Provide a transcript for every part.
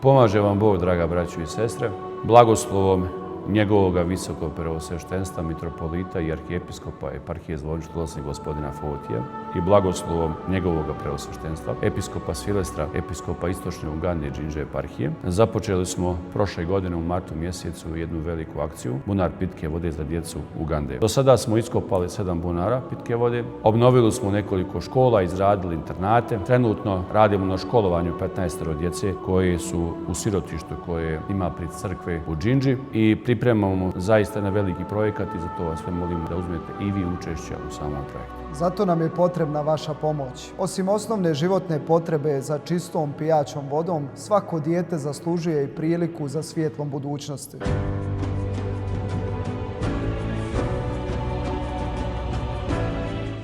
Pomaže vam Bog, draga braćo i sestre, blagoslovom njegovoga visokog preosveštenstva, mitropolita i arhijepiskopa eparhije Zvorničko-Klosinj gospodina Fotija i blagoslovom njegovoga preosveštenstva, episkopa Silestra, episkopa Istočne Ugande i Đinđe eparhije. Započeli smo prošle godine u martu mjesecu jednu veliku akciju, bunar pitke vode za djecu Ugande. Do sada smo iskopali 7 bunara pitke vode, obnovili smo nekoliko škola, izradili internate. Trenutno radimo na školovanju 15 djece koje su u sirotištu koje ima pri crkve u Đinđi i pripremamo zaista na veliki projekat i zato vas sve molimo da uzmete i vi učešće u samom projektu. Zato nam je potrebna vaša pomoć. Osim osnovne životne potrebe za čistom pijaćom vodom, svako dijete zaslužuje i priliku za svijetlom budućnosti.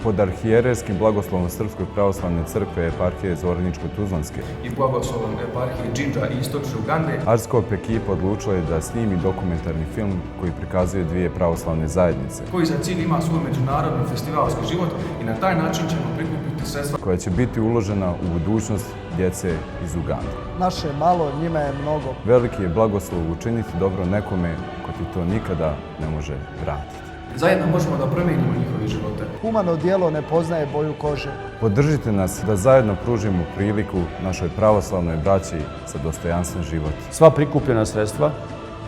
Pod arhijerejskim blagoslovom Srpskoj pravoslavne crkve eparhije Zvorničko-Tuzlanske i blagoslovom eparhije Đinđa i Istočne Ugande, Arskop ekipa odlučila je da snimi dokumentarni film koji prikazuje dvije pravoslavne zajednice, koji za cilj ima svoj međunarodni festivalski život i na taj način ćemo prikupiti sredstva koja će biti uložena u budućnost djece iz Ugande. Naše malo, njima je mnogo. Veliki je blagoslov učiniti dobro nekome ko ti to nikada ne može vratiti. Zajedno možemo da promijenimo njihove živote. Humano djelo ne poznaje boju kože. Podržite nas da zajedno pružimo priliku našoj pravoslavnoj braći za dostojanstven život. Sva prikupljena sredstva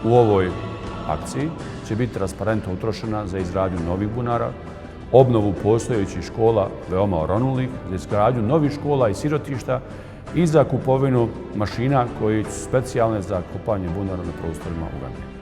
u ovoj akciji će biti transparentno utrošena za izgradnju novih bunara, obnovu postojećih škola veoma oronulih, za izgradnju novih škola i sirotišta i za kupovinu mašina koje su specijalne za kopanje bunara na prostorima Ugande.